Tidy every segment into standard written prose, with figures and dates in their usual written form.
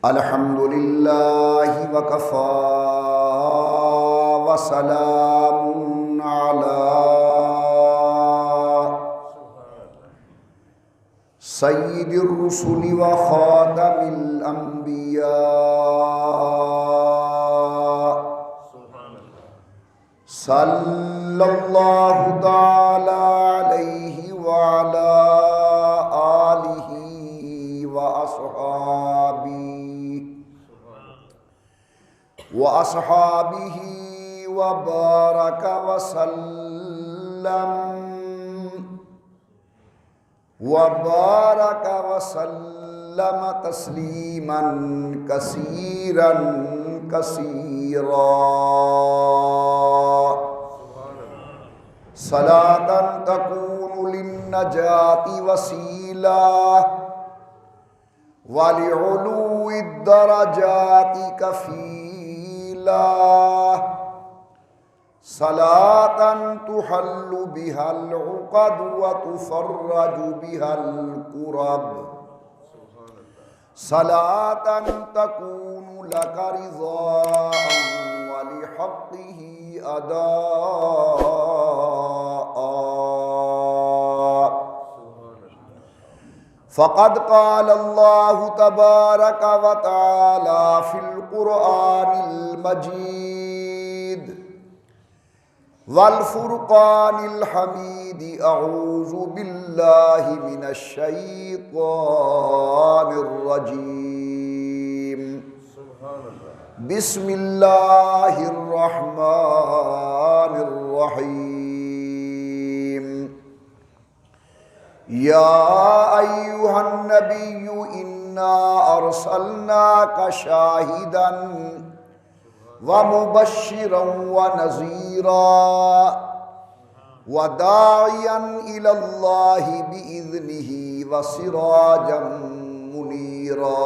الحمدللہ وکفی وسلام علی سید الرسل وخاتم الانبیاء صلی اللہ تعالی علیہ وعلی آلہ وأصحابه وبارك وسلم تسليما كثيرا كثيرا صلاة تكون للنجاة وسيلة ولعلو الدرجات كفيلا صلاة تحل بها العقد وتفرج بها الكرب صلاة تكون لك رضاء ولحقه أداء. فقد قال الله تبارك وتعالى في القرآن المجيد والفرقان الحميد أعوذ بالله من الشيطان الرجيم بسم الله الرحمن الرحيم. يا أيها النبي إنا أرسلناك شاهدا ومبشرا ونذيرا وداعيا إلى الله بإذنه وسراجا منيرا.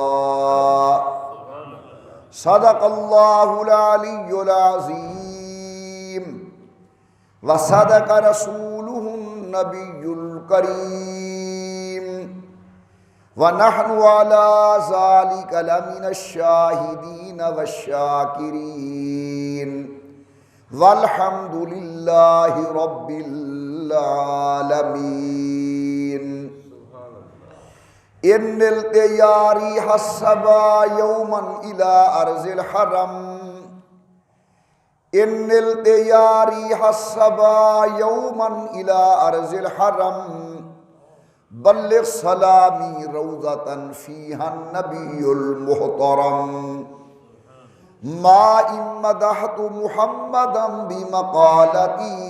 صدق الله العلي العظيم وصدق رسوله النبي الكريم ونحن على ذلك لمن الشاهدين والشاكرين والحمد لله رب العالمين. إن الطيار حسبا يوما إلى أرض الحرم إن الطيار حسبا يوما إلى أرض الحرم بلغ سلامي روضة فيها النبي المحترم. ما إن مدحت محمدا بمقالتي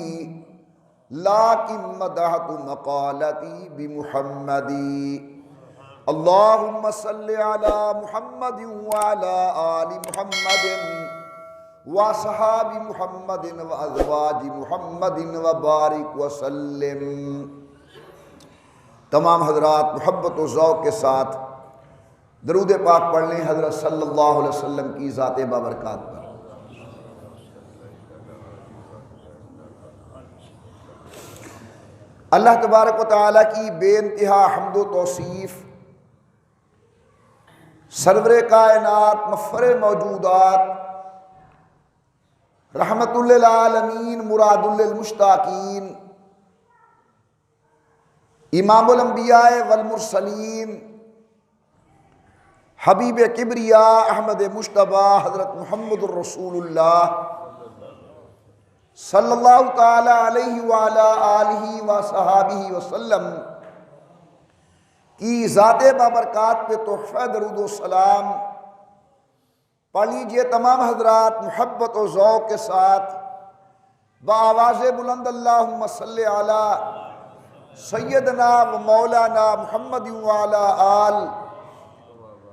لكن مدحت مقالتي بمحمدي. اللهم صل على محمد وعلى آل محمد وصحاب محمد وازواج محمد وبارک وسلم. تمام حضرات محبت و ذوق کے ساتھ درود پاک پڑھ لیں حضرت صلی اللہ علیہ وسلم کی ذات بابرکات پر. اللہ تبارک و تعالیٰ کی بے انتہا حمد و توصیف، سرور کائنات مفخر موجودات رحمت للعالمین مراد للمشتاقین امام الانبیاء والمرسلین حبیب کبریاء احمد مجتبیٰ حضرت محمد الرسول اللہ صلی اللہ تعالی علیہ وعلی آلہ وصحابہ وسلم کی ذات بابرکات پہ تحفہ درود و سلام پڑھ لیجئے تمام حضرات محبت و ذوق کے ساتھ بآواز بلند. اللہم صلی علی سیدنا و مولانا محمد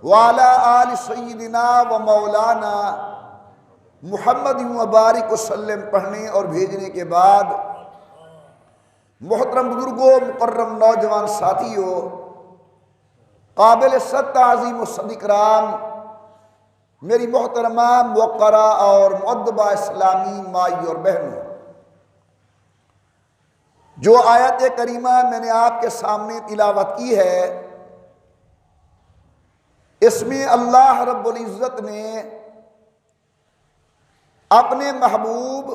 وعلی آل سیدنا و مولانا محمد وبارک وسلم پڑھنے اور بھیجنے کے بعد محترم بزرگوں، مکرم نوجوان ساتھیوں، قابل صد تعظیم و صد اکرام میری محترمہ موقرہ اور مؤدبہ اسلامی مائی اور بہنوں، جو آیت کریمہ میں نے آپ کے سامنے تلاوت کی ہے اس میں اللہ رب العزت نے اپنے محبوب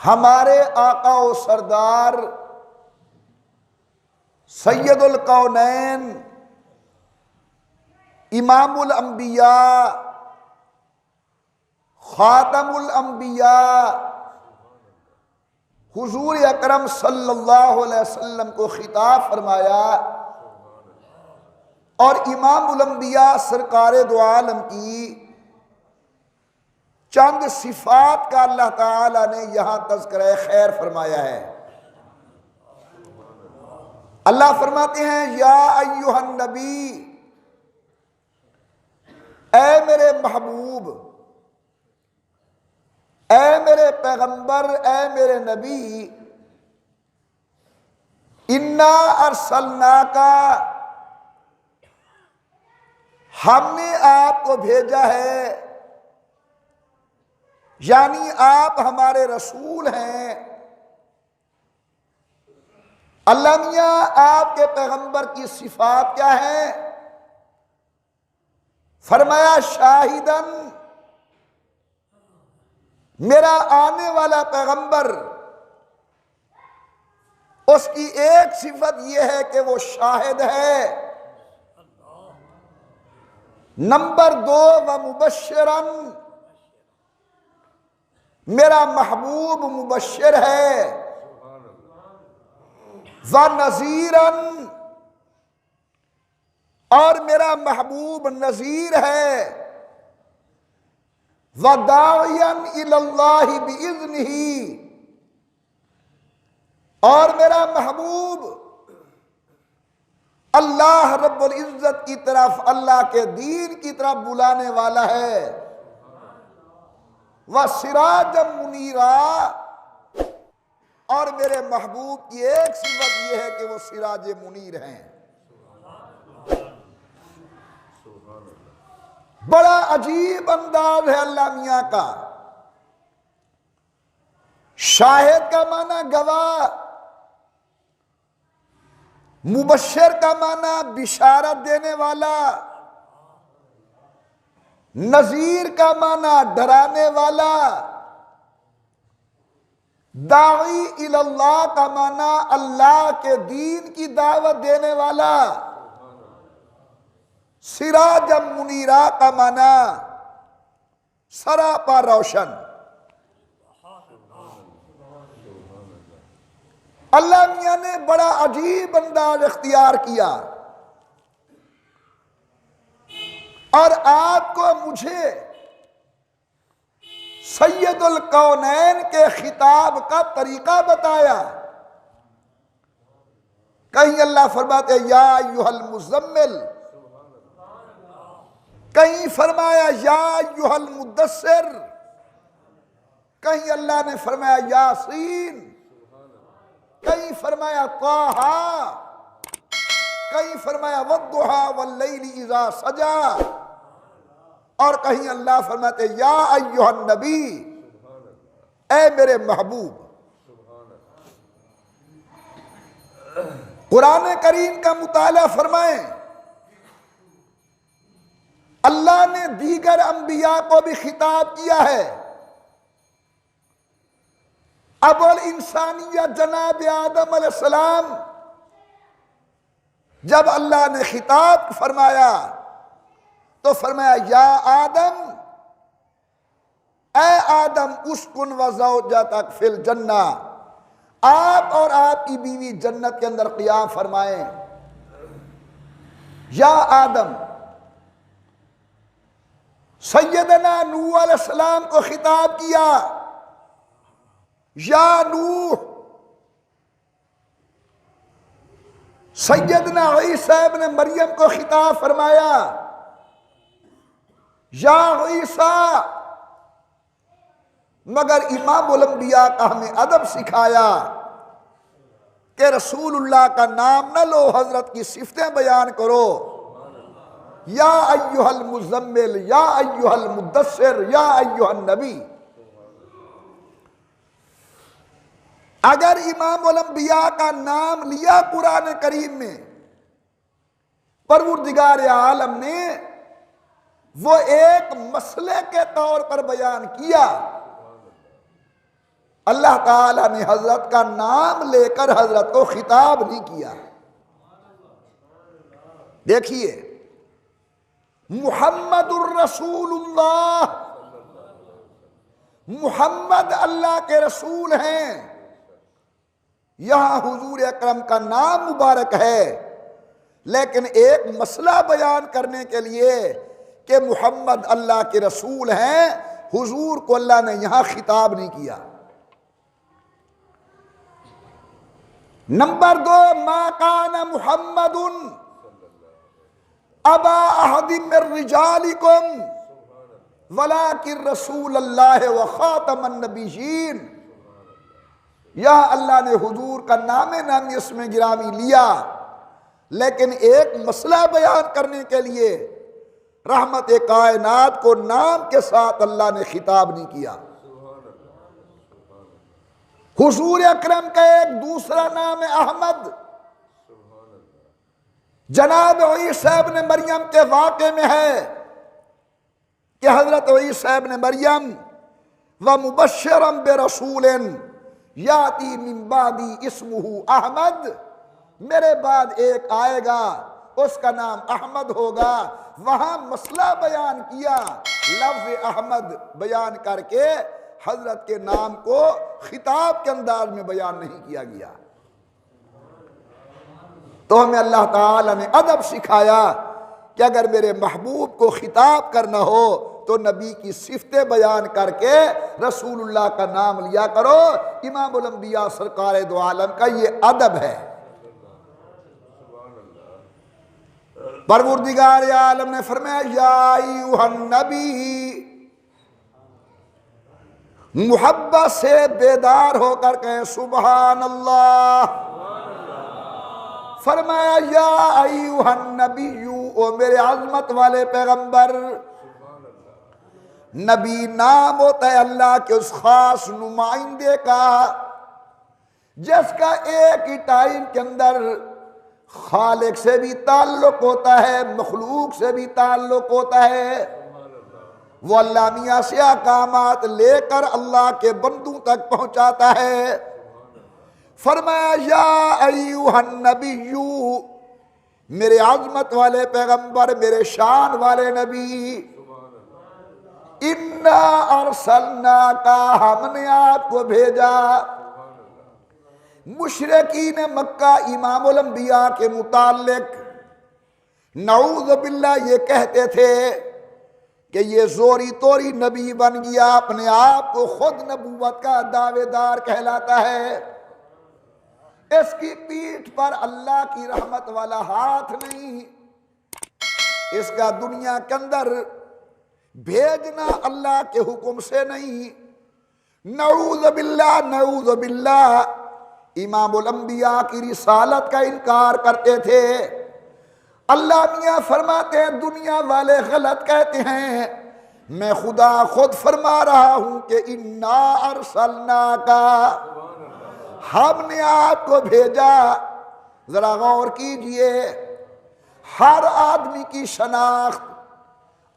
ہمارے آقا و سردار سید الکونین امام الانبیاء خاتم الانبیاء حضور اکرم صلی اللہ علیہ وسلم کو خطاب فرمایا اور امام الانبیاء سرکار دو عالم کی چند صفات کا اللہ تعالی نے یہاں تذکرہ خیر فرمایا ہے۔ اللہ فرماتے ہیں یا ایھا النبی، اے میرے محبوب، اے میرے پیغمبر، اے میرے نبی، انا ارسلناک، ہم نے آپ کو بھیجا ہے، یعنی آپ ہمارے رسول ہیں۔ اللہ میاں آپ کے پیغمبر کی صفات کیا ہیں؟ فرمایا شاہدن، میرا آنے والا پیغمبر اس کی ایک صفت یہ ہے کہ وہ شاہد ہے۔ نمبر 2 و مبشرن، میرا محبوب مبشر ہے۔ و نذیرن، اور میرا محبوب نذیر ہے۔ و داعیا الی اللہ باذنہ، اور میرا محبوب اللہ رب العزت کی طرف، اللہ کے دین کی طرف بلانے والا ہے۔ وَسِرَاجًا مُنِيرًا، اور میرے محبوب کی ایک صفت یہ ہے کہ وہ سراج منیر ہیں۔ بڑا عجیب انداز ہے اللہ میاں کا۔ شاہد کا معنی گواہ، مبشر کا معنی بشارت دینے والا، نذیر کا معنی ڈرانے والا، داعی الی اللہ کا معنی اللہ کے دین کی دعوت دینے والا، سراجا منیرا کا معنی سراپا روشن۔ اللہ میاں نے بڑا عجیب انداز اختیار کیا اور آپ کو مجھے سید الکونین کے خطاب کا طریقہ بتایا۔ کہیں اللہ فرماتے یا ایھا المزمل، کہیں فرمایا یا ایھا المدثر، کہیں اللہ نے فرمایا یاسین، کہیں فرمایا طٰہٰ، کہیں فرمایا والضحیٰ واللیل اذا سجا، اور کہیں اللہ فرماتے یا ایھا النبی، اے میرے محبوب۔ قرآن کریم کا مطالعہ فرمائیں، اللہ نے دیگر انبیاء کو بھی خطاب کیا ہے۔ ابو الانسانیہ جناب آدم علیہ السلام جب اللہ نے خطاب فرمایا تو فرمایا یا آدم، اے آدم اسکن وزوجتک فی الجنہ، آپ اور آپ کی بیوی جنت کے اندر قیام فرمائیں۔ یا آدم، سیدنا نوح علیہ السلام کو خطاب کیا، یا نوح۔ سیدنا عیسیٰ ابن مریم کو خطاب فرمایا، یا عیسیٰ۔ مگر امام الانبیاء کا ہمیں ادب سکھایا کہ رسول اللہ کا نام نہ لو، حضرت کی صفتیں بیان کرو۔ یا ایھا المزمل، یا ایھا المدثر، یا ایھا النبی۔ اگر امام الانبیاء کا نام لیا قرآن کریم میں پروردگار عالم نے وہ ایک مسئلے کے طور پر بیان کیا، اللہ تعالیٰ نے حضرت کا نام لے کر حضرت کو خطاب نہیں کیا۔ دیکھیے، محمد الرسول اللہ، محمد اللہ کے رسول ہیں، یہاں حضور اکرم کا نام مبارک ہے، لیکن ایک مسئلہ بیان کرنے کے لیے کہ محمد اللہ کے رسول ہیں، حضور کو اللہ نے یہاں خطاب نہیں کیا۔ نمبر 2، ما کان محمد ابا احد من رجالکم ولکن رسول اللہ وخاتم النبیین۔ یہاں اللہ نے حضور کا نام نامی اس میں گرامی لیا، لیکن ایک مسئلہ بیان کرنے کے لیے رحمت کائنات کو نام کے ساتھ اللہ نے خطاب نہیں کیا۔ حضور اکرم کا ایک دوسرا نام ہے احمد۔ جناب عیسیٰ ابن مریم کے واقعے میں ہے کہ حضرت عیسیٰ ابن مریم ومبشرا برسول یاتی من بعدی اسمہ احمد، میرے بعد ایک آئے گا اس کا نام احمد ہوگا۔ وہاں مسئلہ بیان کیا، لفظ احمد بیان کر کے حضرت کے نام کو خطاب کے انداز میں بیان نہیں کیا گیا۔ تو ہمیں اللہ تعالی نے ادب سکھایا کہ اگر میرے محبوب کو خطاب کرنا ہو تو نبی کی صفتیں بیان کر کے رسول اللہ کا نام لیا کرو۔ امام الانبیاء سرکار دو عالم کا یہ ادب ہے۔ پروردگار عالم نے فرمایا یا ایھا النبی، محبت سے بیدار ہو کر کہیں سبحان اللہ۔ فرمایا یا ایھا النبی، او میرے عظمت والے پیغمبر۔ نبی نام ہوتا ہے اللہ کے اس خاص نمائندے کا جس کا ایک ہی ٹائم کے اندر خالق سے بھی تعلق ہوتا ہے، مخلوق سے بھی تعلق ہوتا ہے۔ وہ اللہ میاں سے احکامات لے کر اللہ کے بندوں تک پہنچاتا ہے۔ فرمایا یا ایھا النبی، میرے عظمت والے پیغمبر، میرے شان والے نبی، انا ارسلناک، ہم نے آپ کو بھیجا۔ مشرکین مکہ امام الانبیاء کے متعلق نعوذ باللہ یہ کہتے تھے کہ یہ زوری توری نبی بن گیا، اپنے آپ کو خود نبوت کا دعوے دار کہلاتا ہے، اس کی پیٹھ پر اللہ کی رحمت والا ہاتھ نہیں، اس کا دنیا کے اندر بھیجنا اللہ کے حکم سے نہیں۔ نعوذ باللہ، نعوذ باللہ، امام الانبیاء کی رسالت کا انکار کرتے تھے۔ اللہ میاں فرماتے ہیں دنیا والے غلط کہتے ہیں، میں خدا خود فرما رہا ہوں کہ انا ارسلناک، ہم نے آپ کو بھیجا۔ ذرا غور کیجئے، ہر آدمی کی شناخت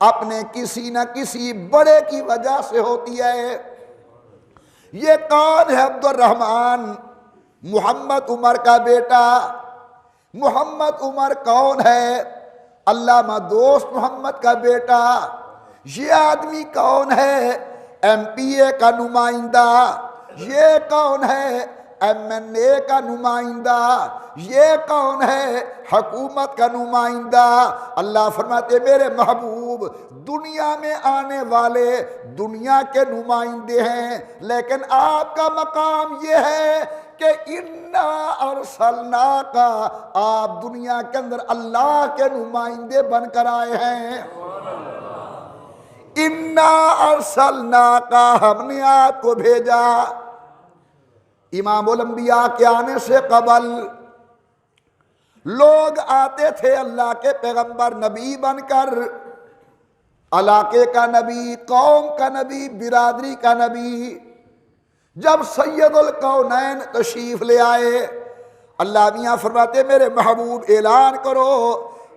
اپنے کسی نہ کسی بڑے کی وجہ سے ہوتی ہے۔ یہ کون ہے؟ عبد الرحمن، محمد عمر کا بیٹا۔ محمد عمر کون ہے؟ علامہ دوست محمد کا بیٹا۔ یہ آدمی کون ہے؟ ایم پی اے کا نمائندہ۔ یہ کون ہے؟ ایم این اے کا نمائندہ۔ یہ کون ہے؟ حکومت کا نمائندہ۔ اللہ فرماتے میرے محبوب دنیا میں آنے والے دنیا کے نمائندے ہیں، لیکن آپ کا مقام یہ ہے کہ انا ارسلناک، آپ دنیا کے اندر اللہ کے نمائندے بن کر آئے ہیں۔ انا ارسلناک، ہم نے آپ کو بھیجا۔ امام الانبیاء کے آنے سے قبل لوگ آتے تھے اللہ کے پیغمبر نبی بن کر، علاقے کا نبی، قوم کا نبی، برادری کا نبی۔ جب سید الکونین تشریف لے آئے، اللہ میاں فرماتے میرے محبوب اعلان کرو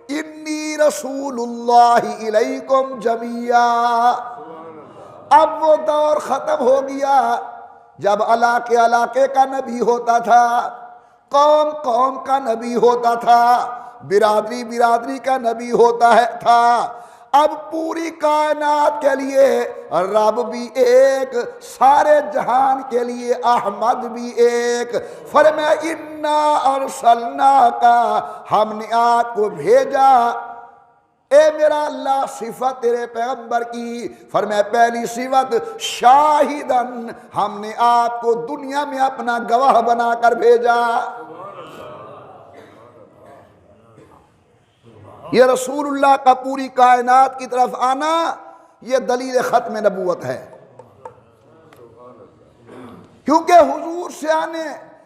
انی رسول اللہ الیکم جمیعا۔ اب وہ دور ختم ہو گیا جب علاقے کا نبی ہوتا تھا، قوم کا نبی ہوتا تھا، برادری کا نبی ہوتا تھا۔ اب پوری کائنات کے لیے رب بھی ایک، سارے جہان کے لیے احمد بھی ایک۔ فرمایا انا ارسلناک، ہم نے آپ کو بھیجا اے میرا اللہ، صفت تیرے پیغمبر کی۔ فرمایا پہلی صفت شاہدن، ہم نے آپ کو دنیا میں اپنا گواہ بنا کر بھیجا۔ یہ رسول اللہ کا پوری کائنات کی طرف آنا، یہ دلیل ختم نبوت ہے۔ کیونکہ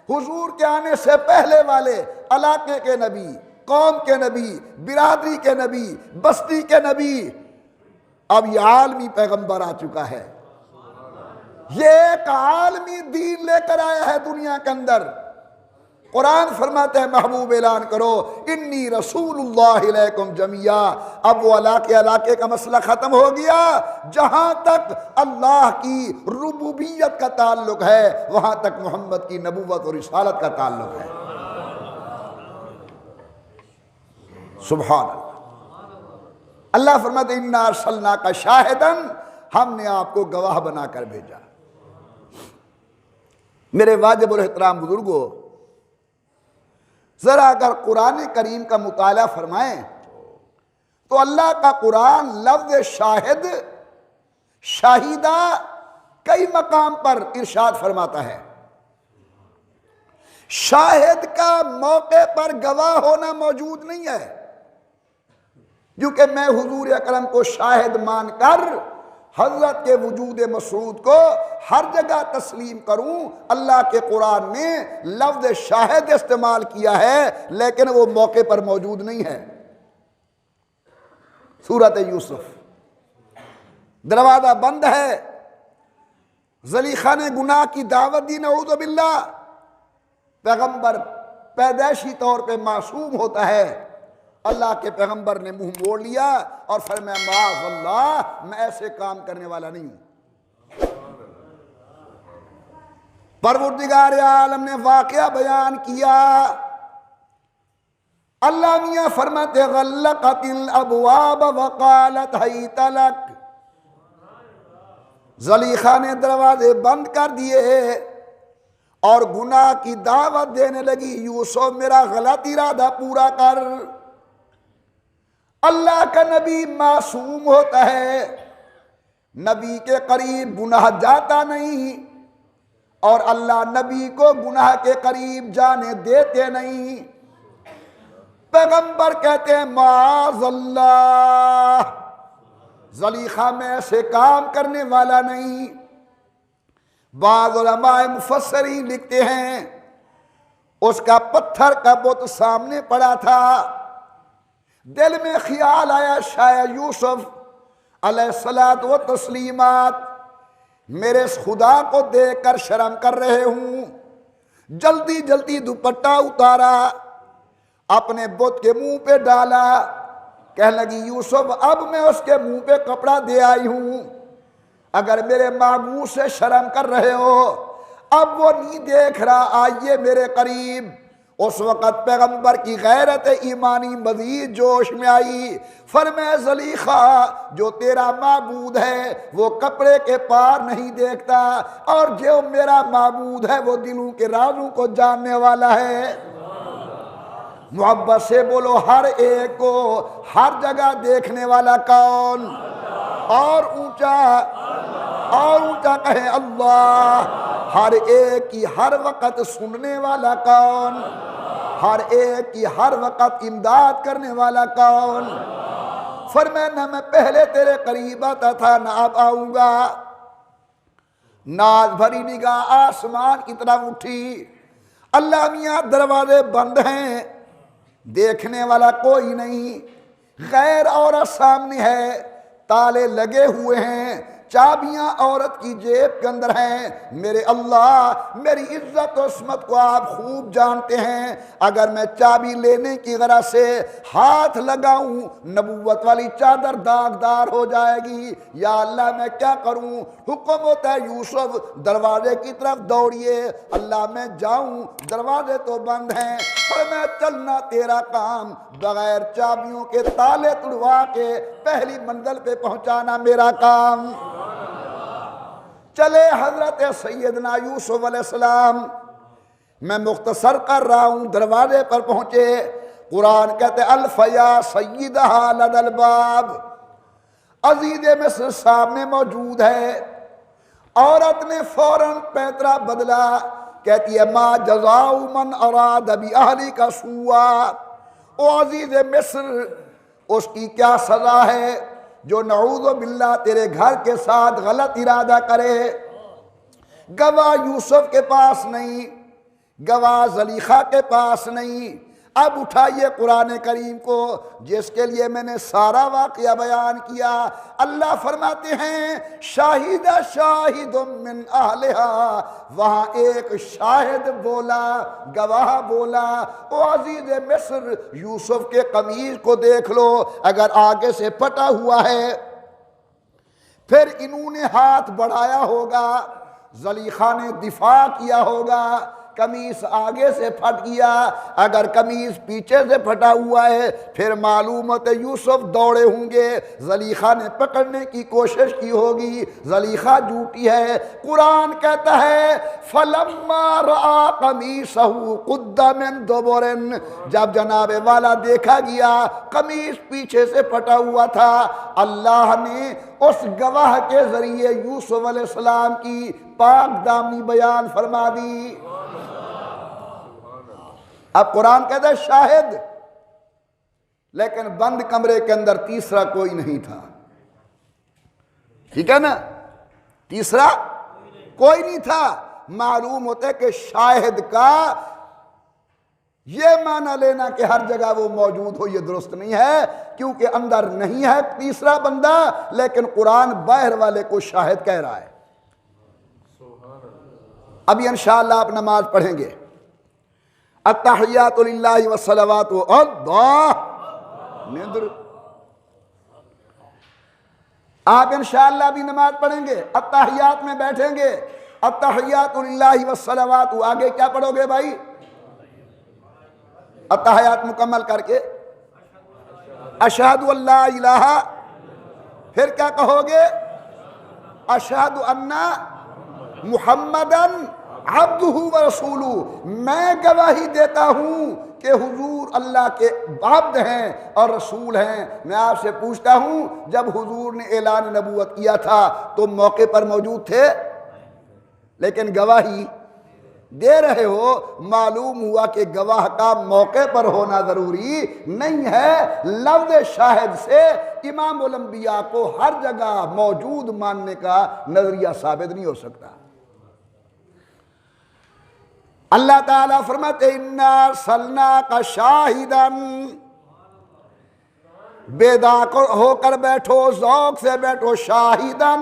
حضور کے آنے سے پہلے والے علاقے کے نبی، قوم کے نبی، برادری کے نبی، بستی کے نبی، اب یہ عالمی پیغمبر آ چکا ہے۔ یہ ایک عالمی دین لے کر آیا ہے دنیا کے اندر۔ قرآن فرماتا ہے محبوب اعلان کرو انی رسول اللہ علیکم جمیعا۔ اب وہ علاقے کا مسئلہ ختم ہو گیا۔ جہاں تک اللہ کی ربوبیت کا تعلق ہے وہاں تک محمد کی نبوت اور رسالت کا تعلق ہے۔ سبحان اللہ۔ اللہ فرماتے انا ارسلناک شاہدن، ہم نے آپ کو گواہ بنا کر بھیجا۔ میرے واجب الاحترام بزرگوں، ذرا اگر قرآن کریم کا مطالعہ فرمائیں تو اللہ کا قرآن لفظ شاہد، شاہدہ کئی مقام پر ارشاد فرماتا ہے۔ شاہد کا موقع پر گواہ ہونا موجود نہیں ہے، کیونکہ میں حضور اکرم کو شاہد مان کر حضرت کے وجود مسعود کو ہر جگہ تسلیم کروں۔ اللہ کے قرآن نے لفظ شاہد استعمال کیا ہے لیکن وہ موقع پر موجود نہیں ہے۔ سورۃ یوسف، دروازہ بند ہے، زلیخا نے گناہ کی دعوت دی، نعوذ باللہ۔ پیغمبر پیدائشی طور پہ معصوم ہوتا ہے، اللہ کے پیغمبر نے منہ موڑ لیا اور فرمایا معاذ اللہ، میں ایسے کام کرنے والا نہیں ہوں۔ پروردگار عالم نے واقعہ بیان کیا۔ اللہ میاں فرماتے غلقت الابواب وقالت حیت لک، زلیخا نے دروازے بند کر دیے اور گناہ کی دعوت دینے لگی، یوسف میرا غلط ارادہ پورا کر۔ اللہ کا نبی معصوم ہوتا ہے، نبی کے قریب گناہ جاتا نہیں، اور اللہ نبی کو گناہ کے قریب جانے دیتے نہیں۔ پیغمبر کہتے ہیں معاذ اللہ، زلیخا میں ایسے کام کرنے والا نہیں۔ بعض علماء مفسرین لکھتے ہیں اس کا پتھر کا بت سامنے پڑا تھا، دل میں خیال آیا شاید یوسف علیہ الصلاۃ و تسلیمات میرے اس خدا کو دیکھ کر شرم کر رہے ہوں۔ جلدی جلدی دوپٹہ اتارا، اپنے بت کے منہ پہ ڈالا، کہنے لگی یوسف اب میں اس کے منہ پہ کپڑا دے آئی ہوں، اگر میرے معبود سے شرم کر رہے ہو، اب وہ نہیں دیکھ رہا، آئیے میرے قریب۔ اس وقت پیغمبر کی غیرت ایمانی مزید جوش میں آئی۔ فرمایا زلیخا، جو تیرا معبود ہے وہ کپڑے کے پار نہیں دیکھتا، اور جو میرا معبود ہے وہ دلوں کے رازوں کو جاننے والا ہے۔ محبت سے بولو ہر ایک کو ہر جگہ دیکھنے والا کون؟ اور اونچا کہیں اللہ۔ ہر ایک کی ہر وقت سننے والا کون؟ ہر ایک کی ہر وقت امداد کرنے والا کون؟ فرمایا نہ میں پہلے تیرے قریب آتا تھا نہ اب آؤں گا۔ ناز بھری نگاہ آسمان کی طرف اٹھی، اللہ میاں دروازے بند ہیں، دیکھنے والا کوئی نہیں، غیر عورت سامنے ہے، تالے لگے ہوئے ہیں، چابیاں عورت کی جیب کے اندر ہیں۔ میرے اللہ میری عزت و عصمت کو آپ خوب جانتے ہیں، اگر میں چابی لینے کی غرض سے ہاتھ لگاؤں نبوت والی چادر داغدار ہو جائے گی، یا اللہ میں کیا کروں؟ حکم ہوتا ہے یوسف دروازے کی طرف دوڑیے۔ اللہ میں جاؤں، دروازے تو بند ہیں، پر میں چلنا تیرا کام، بغیر چابیوں کے تالے تڑوا کے پہلی منزل پہ پہنچانا میرا کام۔ چلے حضرت سیدنا یوسف علیہ السلام، میں مختصر کر رہا ہوں، دروازے پر پہنچے۔ قرآن کہتے الف یا سیدہا لدى الباب، عزیز مصر سامنے موجود ہے۔ عورت نے فوراً پیترا بدلا، کہتی ہے ما جزاء من اراد باہلک سوءا، او عزیز مصر اس کی کیا سزا ہے جو نعوذ باللہ تیرے گھر کے ساتھ غلط ارادہ کرے۔ گواہ یوسف کے پاس نہیں، گواہ زلیخا کے پاس نہیں۔ اب اٹھائیے قرآن کریم کو، جس کے لیے میں نے سارا واقعہ بیان کیا۔ اللہ فرماتے ہیں شاہد شاہد من اہلہا، وہاں ایک شاہد بولا، گواہ بولا، او عزیز مصر یوسف کے قمیض کو دیکھ لو، اگر آگے سے پھٹا ہوا ہے پھر انہوں نے ہاتھ بڑھایا ہوگا، زلیخا نے دفاع کیا ہوگا، قمیص آگے سے پھٹ گیا، اگر قمیص پیچھے سے پھٹا ہوا ہے پھر معلوم ہوتا ہے یوسف دوڑے ہوں گے، زلیخا نے پکڑنے کی کوشش کی ہوگی، زلیخا جھوٹی ہے۔ قرآن کہتا ہے فَلَمَّا رَآ قَمِيصَهُ قُدَّ مِن دُبُرٍ، جب جناب والا دیکھا گیا قمیص پیچھے سے پھٹا ہوا تھا، اللہ نے اس گواہ کے ذریعے یوسف علیہ السلام کی پاک دامنی بیان فرما دی۔ اب قرآن کہتا ہے شاہد، لیکن بند کمرے کے اندر تیسرا کوئی نہیں تھا، ٹھیک ہے نا؟ تیسرا کوئی نہیں تھا۔ معلوم ہوتا ہے کہ شاہد کا یہ معنی لینا کہ ہر جگہ وہ موجود ہو، یہ درست نہیں ہے، کیونکہ اندر نہیں ہے تیسرا بندہ، لیکن قرآن باہر والے کو شاہد کہہ رہا ہے۔ ابھی انشاءاللہ آپ نماز پڑھیں گے، التحیات للہ والصلوات اللہ ندر، آپ انشاءاللہ بھی نماز پڑھیں گے، التحیات میں بیٹھیں گے، التحیات للہ والصلوات، آگے کیا پڑھو گے بھائی؟ التحیات مکمل کر کے اشہد ان لا الہ، پھر کیا کہو گے؟ اشہد ان محمدن عبدہ و رسولہ، میں گواہی دیتا ہوں کہ حضور اللہ کے عبد ہیں اور رسول ہیں۔ میں آپ سے پوچھتا ہوں جب حضور نے اعلان نبوت کیا تھا تو موقع پر موجود تھے، لیکن گواہی دے رہے ہو، معلوم ہوا کہ گواہ کا موقع پر ہونا ضروری نہیں ہے۔ لفظ شاہد سے امام الانبیاء کو ہر جگہ موجود ماننے کا نظریہ ثابت نہیں ہو سکتا۔ اللہ تعالیٰ فرماتے اِنَّا أَرْسَلْنَاكَ شَاہِدًا، بیدار ہو کر بیٹھو، ذوق سے بیٹھو، شاہدن۔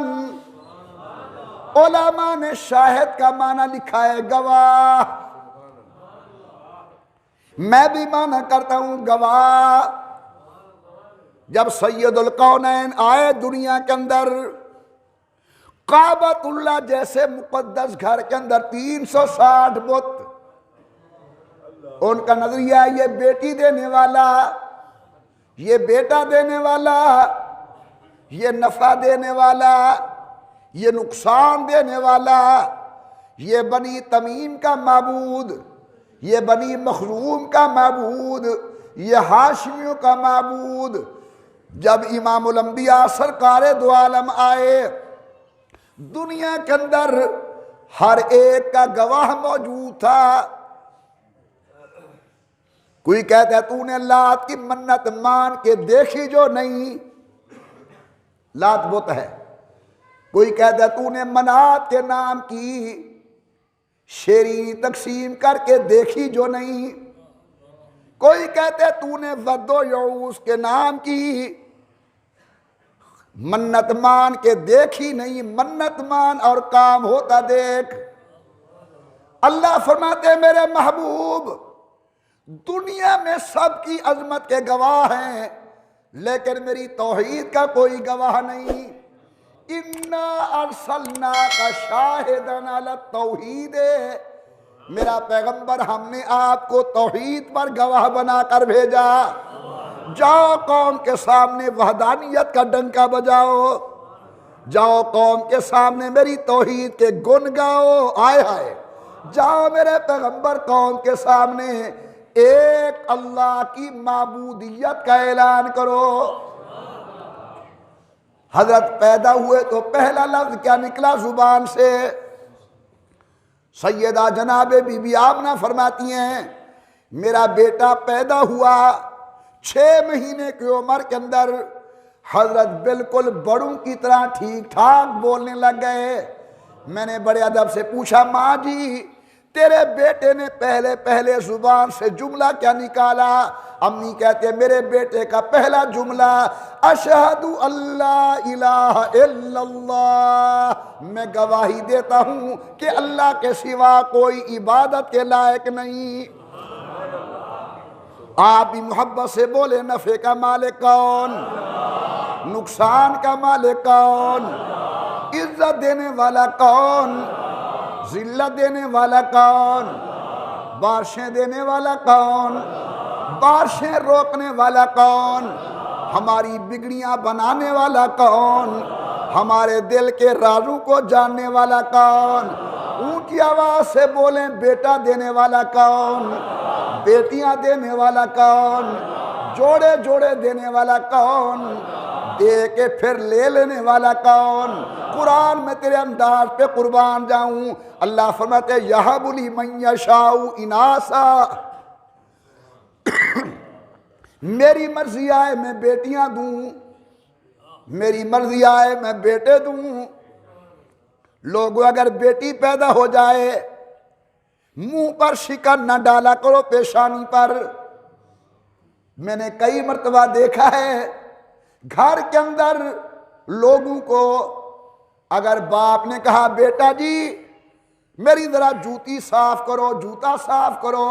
علماء نے شاہد کا معنی لکھا ہے گواہ، میں بھی معنی کرتا ہوں گواہ۔ جب سید القونین آئے دنیا کے اندر، کعبۃ اللہ جیسے مقدس گھر کے اندر 360 بت، ان کا نظریہ ہے یہ بیٹی دینے والا، یہ بیٹا دینے والا، یہ نفع دینے والا، یہ نقصان دینے والا، یہ بنی تمیم کا معبود، یہ بنی مخزوم کا معبود، یہ ہاشمیوں کا معبود۔ جب امام الانبیاء سرکار دو عالم آئے دنیا کے اندر، ہر ایک کا گواہ موجود تھا۔ کوئی کہتا ہے تو نے لات کی منت مان کے دیکھی جو نہیں، لات بت ہے۔ کوئی کہتا ہے تو نے منات کے نام کی شیرینی تقسیم کر کے دیکھی جو نہیں۔ کوئی کہتا ہے تو نے ود و یعوس کے نام کی منت مان کے دیکھی نہیں، منت مان اور کام ہوتا دیکھ۔ اللہ فرماتے ہیں میرے محبوب دنیا میں سب کی عظمت کے گواہ ہیں، لیکن میری توحید کا کوئی گواہ نہیں۔ اِنَّا أَرْسَلْنَاكَ شَاهِدًا عَلَى التَّوْحِيدِ، میرا پیغمبر ہم نے آپ کو توحید پر گواہ بنا کر بھیجا۔ جاؤ قوم کے سامنے وحدانیت کا ڈنکا بجاؤ، جاؤ قوم کے سامنے میری توحید کے گن گاؤ، آئے ہائے، جاؤ میرے پیغمبر قوم کے سامنے ایک اللہ کی معبودیت کا اعلان کرو۔ حضرت پیدا ہوئے تو پہلا لفظ کیا نکلا زبان سے؟ سیدہ جناب بی بی آمنہ فرماتی ہیں میرا بیٹا پیدا ہوا 6 مہینے کی عمر کے اندر حضرت بالکل بڑوں کی طرح ٹھیک ٹھاک بولنے لگ گئے۔ میں نے بڑے ادب سے پوچھا ماں جی تیرے بیٹے نے پہلے زبان سے جملہ کیا نکالا؟ امی کہتے ہیں میرے بیٹے کا پہلا جملہ اشہد اللہ الہ الا اللہ، میں گواہی دیتا ہوں کہ اللہ کے سوا کوئی عبادت کے لائق نہیں۔ آپ بھی محبت سے بولے نفع کا مالک کون، نقصان کا مالک کون، عزت دینے والا کون، ذلت دینے والا کون، بارشیں دینے والا کون، بارشیں روکنے والا کون، ہماری بگڑیاں بنانے والا کون، ہمارے دل کے رازوں کو جاننے والا کون، اونچی آواز سے بولیں بیٹا دینے والا کون، بیٹیاں دینے والا کون، جوڑے جوڑے دینے والا کون، دے کے پھر لے لینے والا کون۔ قرآن میں تیرے انداز پہ قربان جاؤں، اللہ فرماتے یہب لمن یشاء اناسا، میری مرضی آئے میں بیٹیاں دوں، میری مرضی آئے میں بیٹے دوں۔ لوگوں اگر بیٹی پیدا ہو جائے منہ پر شکن نہ ڈالا کرو پیشانی پر۔ میں نے کئی مرتبہ دیکھا ہے گھر کے اندر لوگوں کو اگر باپ نے کہا بیٹا جی میری ذرا جوتی صاف کرو، جوتا صاف کرو،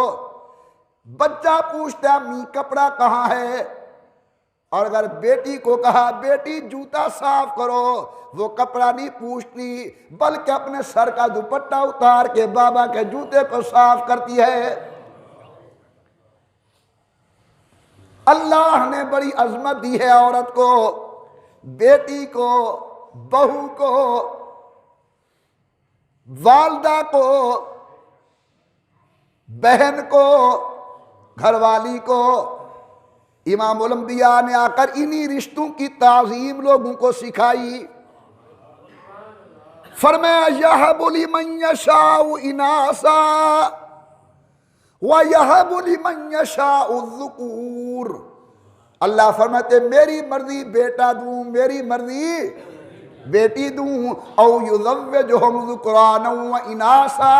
بچہ پوچھتا ہے امی کپڑا کہاں ہے، اور اگر بیٹی کو کہا بیٹی جوتا صاف کرو، وہ کپڑا نہیں پوچھتی بلکہ اپنے سر کا دوپٹہ اتار کے بابا کے جوتے کو صاف کرتی ہے۔ اللہ نے بڑی عظمت دی ہے عورت کو، بیٹی کو، بہو کو، والدہ کو، بہن کو، گھر والی کو۔ امام الانبیاء نے آ کر انہی رشتوں کی تعظیم لوگوں کو سکھائی۔ فرمایا یہب لمن یشاء اناسا وَيَهَبُ لِمَن يَشَاءُ الذُّكُورَ، اللہ فرماتے میری مرضی بیٹا دوں، میری مرضی بیٹی دوں، او یزوجہم ذکرانا واناسا،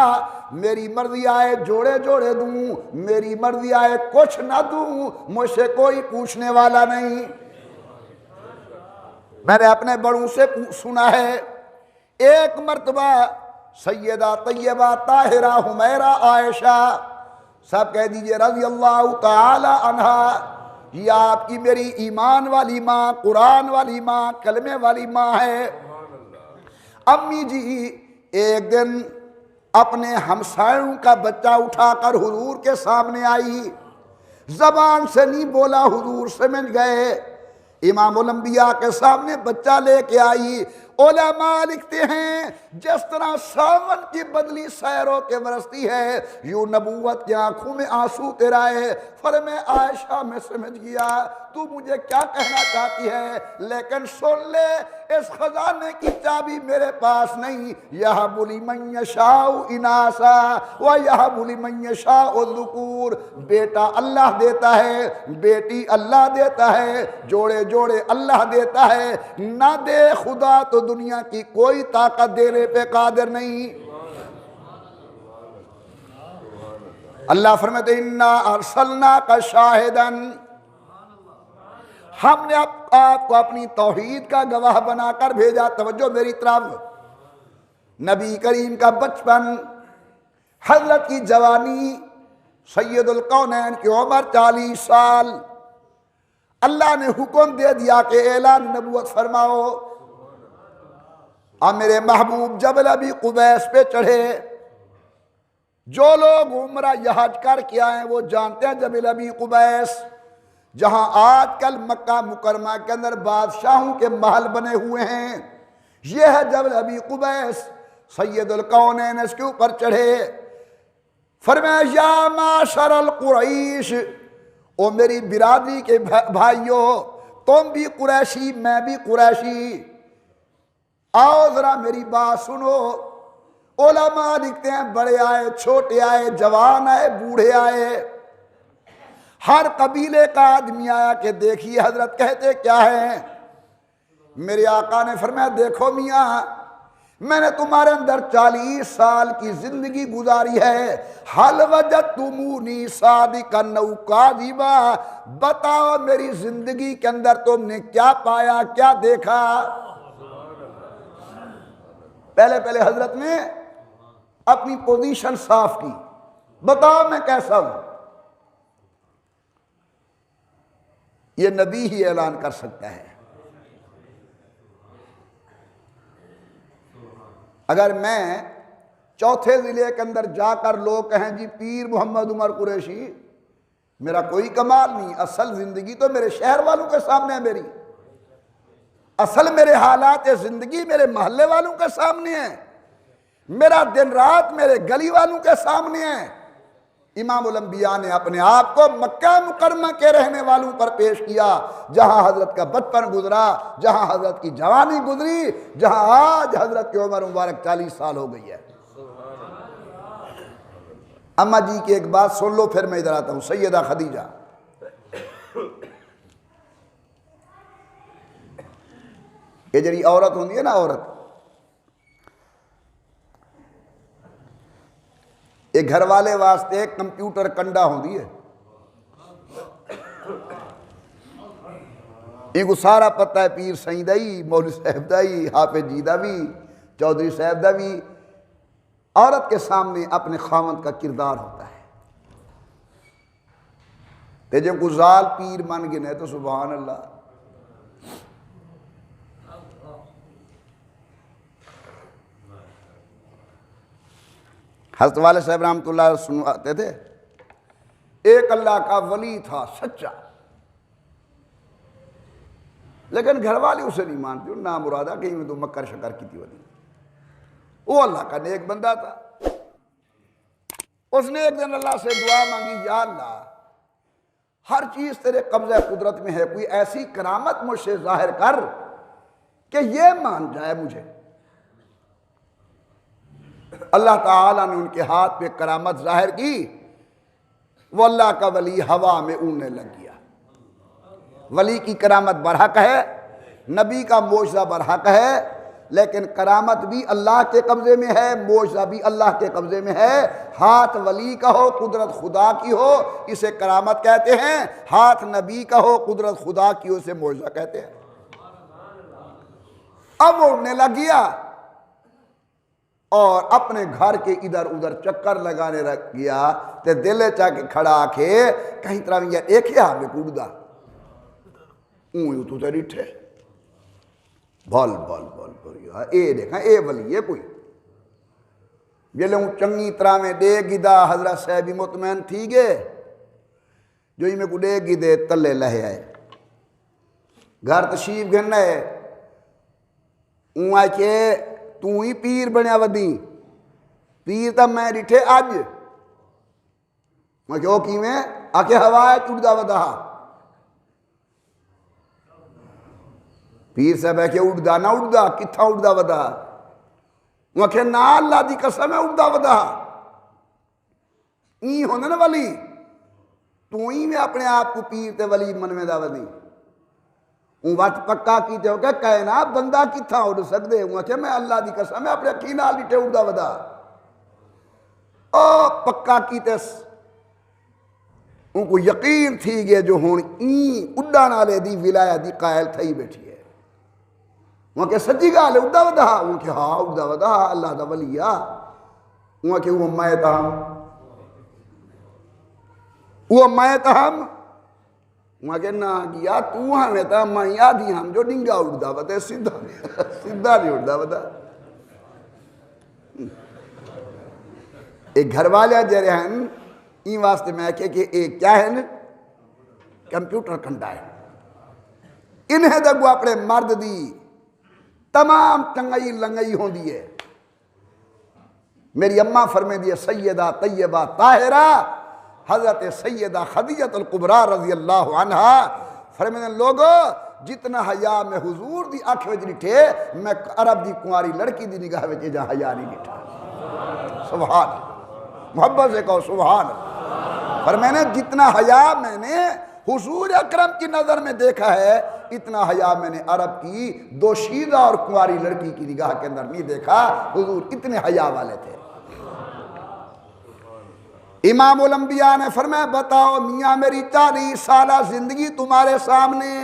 میری مرضی آئے جوڑے جوڑے دوں، میری مرضی آئے کچھ نہ دوں، مجھ سے کوئی پوچھنے والا نہیں۔ میں نے اپنے بڑوں سے سنا ہے ایک مرتبہ سیدہ طیبہ طاہرہ حمیرہ عائشہ، سب کہہ دیجئے رضی اللہ تعالی عنہ، یہ آپ کی میری ایمان والی ماں، قرآن والی ماں، کلمے والی ماں ہے۔ امی جی ایک دن اپنے ہمسایوں کا بچہ اٹھا کر حضور کے سامنے آئی، زبان سے نہیں بولا، حضور سمجھ گئے۔ امام الانبیاء کے سامنے بچہ لے کے آئی۔ علماء لکھتے ہیں جس طرح ساون کی بدلی سیروں کے برستی ہے یوں نبوت کی آنکھوں میں آنسو تیرا ہے۔ فرمایا عائشہ میں سمجھ گیا تو مجھے کیا کہنا چاہتی ہے، لیکن سن لے اس خزانے کی چابی میرے پاس نہیں۔ یہب لمن یشاء اناسا ویہب لمن یشاء الذکور، بیٹا اللہ دیتا ہے، بیٹی اللہ دیتا ہے، جوڑے جوڑے اللہ دیتا ہے، نہ دے خدا تو دنیا کی کوئی طاقت دینے پہ قادر نہیں۔ اللہ فرماتے انا ارسلناک شاہدن، ہم نے آپ کو اپنی توحید کا گواہ بنا کر بھیجا. توجہ میری طرف. نبی کریم کا بچپن، حضرت کی جوانی، سید الکونین کی عمر 40 سال. اللہ نے حکم دے دیا کہ اعلان نبوت فرماؤ. اور میرے محبوب جبل ابی قبیس پہ چڑھے. جو لوگ عمرہ یا حج کر کے آئے ہیں وہ جانتے ہیں جبل ابی قبیس، جہاں آج کل مکہ مکرمہ کے اندر بادشاہوں کے محل بنے ہوئے ہیں. یہ ہے جبل ابی قبیس. سید الکونین اس کے اوپر چڑھے. فرمایا یا معاشر القریش، او میری برادری کے بھائیوں، تم بھی قریشی میں بھی قریشی، آؤ ذرا میری بات سنو. علماء لکھتے ہیں بڑے آئے، چھوٹے آئے، جوان آئے، بوڑھے آئے، ہر قبیلے کا آدمی آیا کہ دیکھیے حضرت کہتے کیا ہیں. میرے آقا نے فرمایا دیکھو میاں، میں نے تمہارے اندر 40 سال کی زندگی گزاری ہے. حل وجدتمونی صادقا او کاذبا، بتاؤ میری زندگی کے اندر تم نے کیا پایا، کیا دیکھا. پہلے حضرت نے اپنی پوزیشن صاف کی. بتاؤ میں کیسا ہوں. یہ نبی ہی اعلان کر سکتا ہے. اگر میں چوتھے ضلع کے اندر جا کر لوگ کہیں جی پیر محمد عمر قریشی، میرا کوئی کمال نہیں. اصل زندگی تو میرے شہر والوں کے سامنے ہے. میری اصل میرے حالات زندگی میرے محلے والوں کے سامنے ہے. میرا دن رات میرے گلی والوں کے سامنے ہے. امام الانبیاء نے اپنے آپ کو مکہ مکرمہ کے رہنے والوں پر پیش کیا، جہاں حضرت کا بچپن گزرا، جہاں حضرت کی جوانی گزری، جہاں آج حضرت کی عمر مبارک 40 سال ہو گئی ہے. اماں جی کی ایک بات سن لو پھر میں ادھر آتا ہوں. سیدہ خدیجہ یہ جڑی عورت ہوندی ہے نا، عورت یہ گھر والے واسطے کمپیوٹر کنڈا ہوندی ہے. ان کو سارا پتہ ہے، پیر سائیں دا ہی، مولوی صاحب دا ہی، حافظ جی دا بھی، چودھری صاحب دا بھی. عورت کے سامنے اپنے خاوند کا کردار ہوتا ہے. تے جب کو زال پیر من گنے تو سبحان اللہ. حضرت والد صاحب رحمۃ اللہ سناتے تھے، ایک اللہ کا ولی تھا سچا، لیکن گھر والے اسے نہیں مانتے. نام مرادہ کہیں میں تو مکر شکر کی تھی ولی. وہ اللہ کا نیک بندہ تھا. اس نے ایک دن اللہ سے دعا مانگی، یا اللہ ہر چیز تیرے قبضہ قدرت میں ہے، کوئی ایسی کرامت مجھ سے ظاہر کر کہ یہ مان جائے مجھے. اللہ تعالیٰ نے ان کے ہاتھ پہ کرامت ظاہر کی. وہ اللہ کا ولی ہوا میں اڑنے لگ گیا. ولی کی کرامت برحق ہے، نبی کا معجزہ برحق ہے، لیکن کرامت بھی اللہ کے قبضے میں ہے، معجزہ بھی اللہ کے قبضے میں ہے. ہاتھ ولی کا ہو، قدرت خدا کی ہو، اسے کرامت کہتے ہیں. ہاتھ نبی کا ہو، قدرت خدا کی ہو، اسے معجزہ کہتے ہیں. اب وہ اڑنے لگ گیا اور اپنے گھر کے ادھر ادھر چکر لگانے لگ گیا. تے دل چاہ کے کھڑا آکھے کہیں طرح میں ایک ہی ہاں میں کوڑ دا اون تو تیری ٹھے بھال اے دیکھا اے ولی ہے کوئی. جلے ہوں چنگی طرح میں دے گدا حضرت صاحبی مطمئن تھی گے جو ہی میں کو دے گدے تلے لہے آئے. گھر تشریف گھننا ہے اون آئے کہ تو ہی پیر بنیا ودی. پیر تا میں ڈٹھے اج. میں کہو کی میں آکے ہوائے چڑھدا ودا. پیر صاحب ہے کہ اڑدا نہ اڑدا کتھا اڑدا ودا. میں کہ نا اللہ دی قسم ہے اڑدا ودا. این ہوندے نا ولی، تو ہی میں اپنے آپ کو پیر تے ولی من میں دا ودی. اون وقت پکا کیتے ہو کہ کہنا بندہ کتھا اڑ سکدے. میں کہ میں اللہ دی قسم ہے اپنے اکھی نال ڈٹھے اڑدا ودا. او پکا کیتے ان کو یقین تھی گئے جو ہون این اڈان والے دی ولایت دی قائل تھئی بیٹھی ہے وہاں کہ سچی گال ہے اڈا ودا وہاں کہ ہاں اڈا ودا اللہ دا ولی آ وہاں کہ وہ میں تاہم وہاں کہ نا گیا تو ہمیں تا میں یادی ہم جو ڈنگا اڑدا ودا سیدھا نہیں اڑدا ودا ایک گھر والے جرے ہیں این واسطے میں کہ ایک کیا ہے نا کمپیوٹر کنڈا ہے انہیں دگو اپنے مرد دی تمام چنگئی لنگئی ہوں دیئے میری اماں فرمے دیئے سیدہ طیبہ طاہرہ حضرت سیدہ خدیجہ الکبریٰ رضی اللہ عنہ فرمے لوگو جتنا حیا میں حضور دی آنکھ وچ ڈٹھے میں عرب دی کنواری لڑکی دی نگاہ وچ جہاں حیا نہیں ڈٹھا سبحان محبت سے کہو سبحان فرمایا جتنا حیا میں نے حضور اکرم کی نظر میں دیکھا ہے اتنا حیا میں نے عرب کی دوشیزہ اور کنواری لڑکی کی نگاہ کے اندر نہیں دیکھا حضور اتنے حیا والے تھے امام الانبیاء نے فرمایا بتاؤ میاں میری 40 سالہ زندگی تمہارے سامنے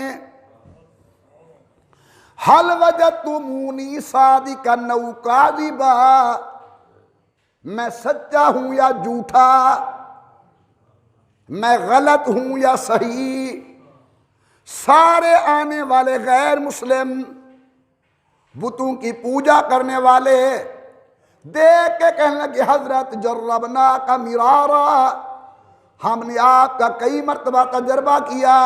حل وجدتمونی صادقا او کاذبا میں سچا ہوں یا جھوٹا میں غلط ہوں یا صحیح سارے آنے والے غیر مسلم بتوں کی پوجا کرنے والے دیکھ کے کہنے لگے حضرت جربنا کا مرارا ہم نے آپ کا کئی مرتبہ تجربہ کیا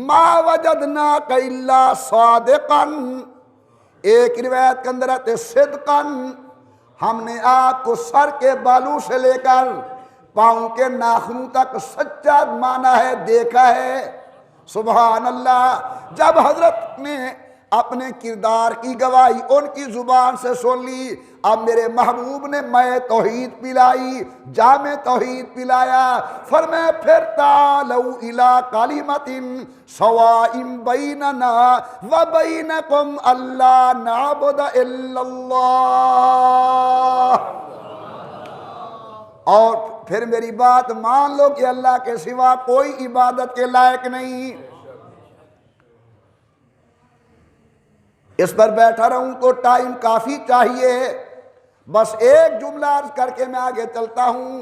ما وجدنا کا الا صادقا ایک روایت کے اندر آتے صدقا ہم نے آپ کو سر کے بالوں سے لے کر پاؤں کے ناخنوں تک سچا مانا ہے دیکھا ہے سبحان اللہ جب حضرت نے اپنے کردار کی گواہی ان کی زبان سے سن لی اب میرے محبوب نے میں توحید پلائی جامع توحید پلایا فرمائے پھر تعالوا الی کلمۃ سواء بیننا و بینکم الا نعبد الا اللہ اور پھر میری بات مان لو کہ اللہ کے سوا کوئی عبادت کے لائق نہیں اس پر بیٹھا رہوں تو ٹائم کافی چاہیے بس ایک جملہ عرض کر کے میں آگے چلتا ہوں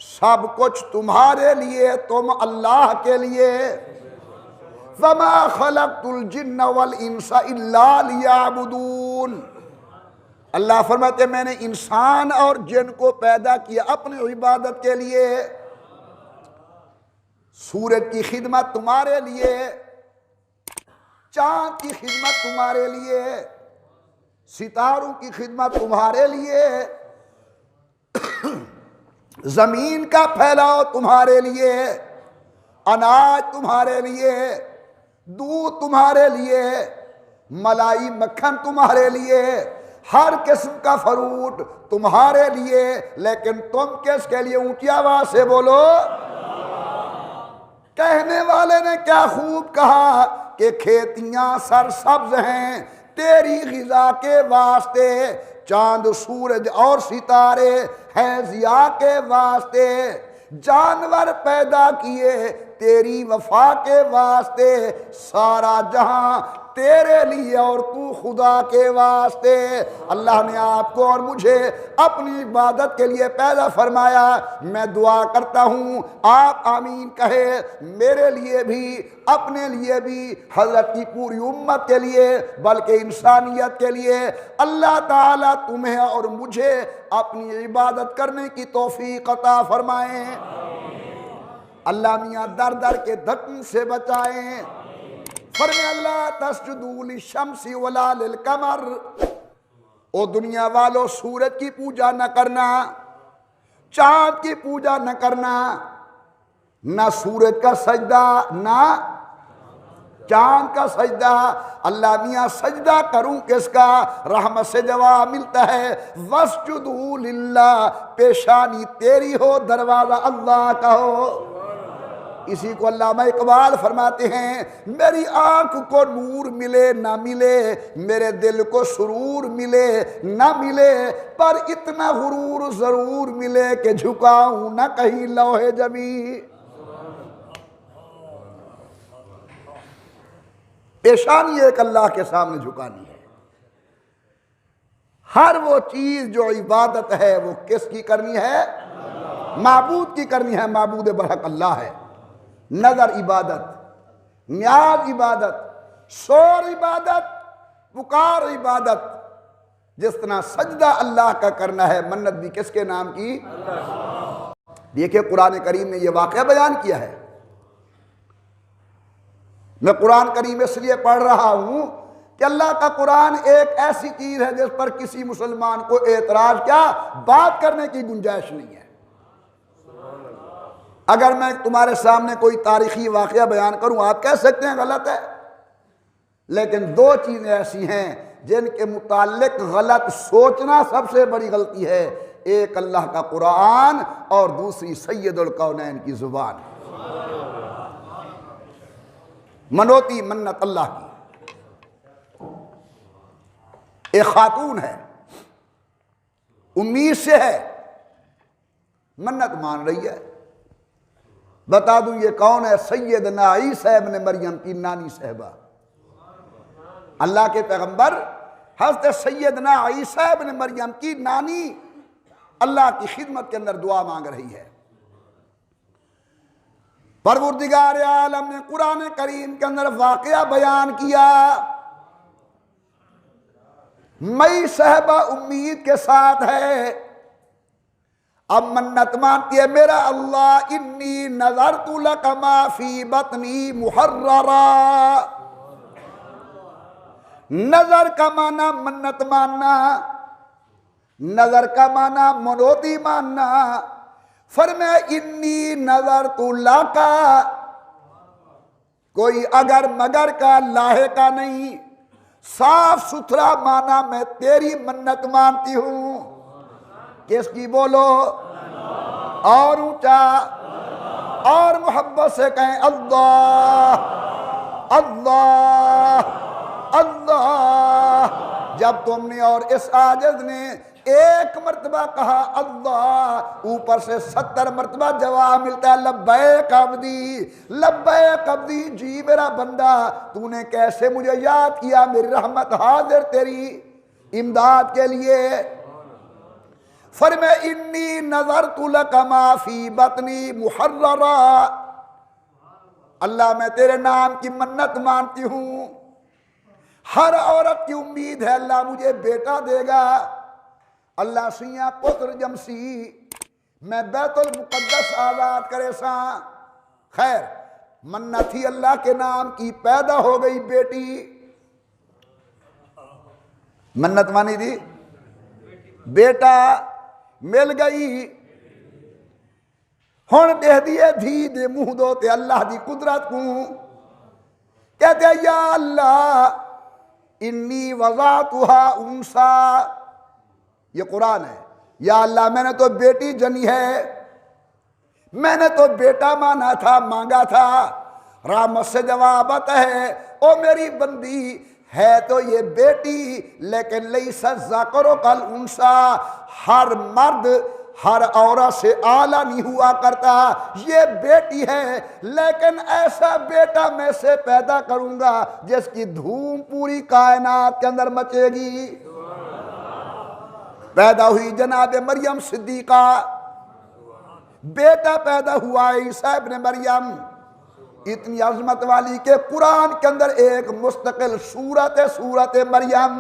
سب کچھ تمہارے لیے تم اللہ کے لیے وَمَا خَلَقْتُ الْجِنَّ وَالْإِنسَ إِلَّا لِيَعْبُدُونَ اللہ فرماتے میں نے انسان اور جن کو پیدا کیا اپنی عبادت کے لیے سورج کی خدمت تمہارے لیے چاند کی خدمت تمہارے لیے ستاروں کی خدمت تمہارے لیے زمین کا پھیلاؤ تمہارے لیے اناج تمہارے لیے دودھ تمہارے لیے ملائی مکھن تمہارے لیے ہر قسم کا فروٹ تمہارے لیے لیکن تم کس کے لیے اونچی آواز سے بولو کہنے والے نے کیا خوب کہا کہ کھیتیاں سرسبز ہیں تیری غذا کے واسطے چاند سورج اور ستارے ہیں ضیاء کے واسطے جانور پیدا کیے تیری وفا کے واسطے سارا جہاں تیرے لیے اور تو خدا کے واسطے اللہ نے آپ کو اور مجھے اپنی عبادت کے لیے پیدا فرمایا میں دعا کرتا ہوں آپ آمین کہے میرے لیے بھی اپنے لیے بھی حضرت کی پوری امت کے لیے بلکہ انسانیت کے لیے اللہ تعالیٰ تمہیں اور مجھے اپنی عبادت کرنے کی توفیق عطا فرمائیں اللہ میاں در در کے دھکن سے بچائیں فرمائے اللہ تسجدوا للشمس ولا للقمر او دنیا والو سورج کی پوجا نہ کرنا چاند کی پوجا نہ کرنا نہ سورج کا سجدہ نہ چاند کا سجدہ اللہ میاں سجدہ کروں کس کا رحمت سے جواب ملتا ہے واسجدوا للہ پیشانی تیری ہو دروازہ اللہ کا ہو اسی کو علامہ اقبال فرماتے ہیں میری آنکھ کو نور ملے نہ ملے میرے دل کو سرور ملے نہ ملے پر اتنا غرور ضرور ملے کہ جھکاؤں نہ کہیں لوح جمی پیشانی ایک اللہ کے سامنے جھکانی ہے۔ ہر وہ چیز جو عبادت ہے وہ کس کی کرنی ہے؟ معبود کی کرنی ہے۔ معبود برحق اللہ ہے۔ نظر عبادت، نیاز عبادت، شور عبادت، پکار عبادت۔ جس طرح سجدہ اللہ کا کرنا ہے، منت بھی کس کے نام کی؟ دیکھیں قرآن کریم نے یہ واقعہ بیان کیا ہے۔ میں قرآن کریم اس لیے پڑھ رہا ہوں کہ اللہ کا قرآن ایک ایسی چیز ہے جس پر کسی مسلمان کو اعتراض کیا بات کرنے کی گنجائش نہیں ہے۔ اگر میں تمہارے سامنے کوئی تاریخی واقعہ بیان کروں آپ کہہ سکتے ہیں غلط ہے، لیکن دو چیزیں ایسی ہیں جن کے متعلق غلط سوچنا سب سے بڑی غلطی ہے، ایک اللہ کا قرآن اور دوسری سید الکونین کی زبان۔ منوتی منت اللہ کی، ایک خاتون ہے، امید سے ہے، منت مان رہی ہے۔ بتا دوں یہ کون ہے؟ سیدنا عیسیٰ ابن مریم کی نانی صاحبہ، اللہ کے پیغمبر حضرت سیدنا عیسیٰ ابن مریم کی نانی اللہ کی خدمت کے اندر دعا مانگ رہی ہے۔ پروردگار عالم نے قرآن کریم کے اندر واقعہ بیان کیا، مئی صاحبہ امید کے ساتھ ہے، اب منت مانتی ہے، میرا اللہ انی نظرت لک ما فی بطنی محررا۔ نظر کا معنی منت ماننا، نظر کا معنی منوتی ماننا۔ فرمایا انی نظرت لک، کوئی اگر مگر کا لاہے کا نہیں، صاف ستھرا معنی میں تیری منت مانتی ہوں۔ کس کی بولو؟ اور اونچا اور محبت سے کہیں اللہ اللہ اللہ۔ جب تم نے اور اس عاجز نے ایک مرتبہ کہا اللہ، اوپر سے 70 مرتبہ جواب ملتا ہے لبیک عبدی لبیک عبدی، جی میرا بندہ تو نے کیسے مجھے یاد کیا، میری رحمت حاضر تیری امداد کے لیے۔ فرمایا انی نظرت لک ما فی بطنی محررا، اللہ میں تیرے نام کی منت مانتی ہوں۔ ہر عورت کی امید ہے اللہ مجھے بیٹا دے گا، اللہ سیاں پتر جمسی، میں بیت المقدس آزاد کرے ساں۔ خیر منت تھی اللہ کے نام کی، پیدا ہو گئی بیٹی، منت مانی تھی، بیٹا مل گئی۔ ہن دے دیے دھی دے منہ دو تے اللہ دی قدرت کو، کہتے ہیں یا اللہ انی وضعتھا انسا، یہ قرآن ہے، یا اللہ میں نے تو بیٹی جنی ہے، میں نے تو بیٹا مانا تھا، مانگا تھا۔ رحمت سے جواب آتا ہے او میری بندی ہے تو یہ بیٹی، لیکن لیس الذکر کالانثی، ہر مرد ہر عورت سے اعلیٰ نہیں ہوا کرتا، یہ بیٹی ہے لیکن ایسا بیٹا میں سے پیدا کروں گا جس کی دھوم پوری کائنات کے اندر مچے گی۔ پیدا ہوئی جناب مریم صدیقہ، بیٹا پیدا ہوا عیسیٰ ابن مریم، اتنی عظمت والی کہ قرآن کے اندر ایک مستقل سورت مریم۔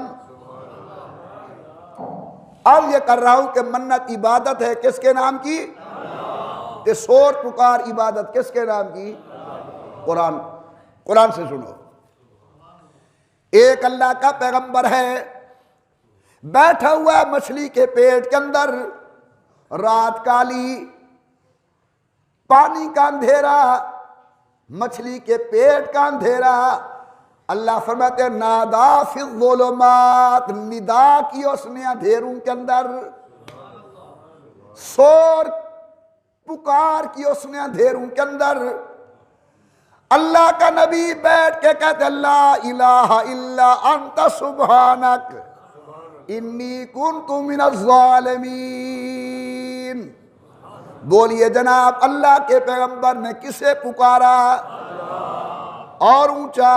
اب یہ کر رہا ہوں کہ منت عبادت ہے کس کے نام کی؟ کہ شور پکار عبادت کس کے نام کی؟ قرآن سے سنو۔ ایک اللہ کا پیغمبر ہے، بیٹھا ہوا مچھلی کے پیٹ کے اندر، رات کالی، پانی کا اندھیرا، مچھلی کے پیٹ کا اندھیرا۔ اللہ فرماتے ہیں نادا فی الظلمات، ندا کی اس نے اندھیروں کے اندر، شور پکار کی اس نے اندھیروں کے اندر۔ اللہ کا نبی بیٹھ کے کہتے اللہ الہ الا انت سبحانک انی کنت من الظالمین۔ بولیے جناب اللہ کے پیغمبر نے کسے پکارا؟ اور اونچا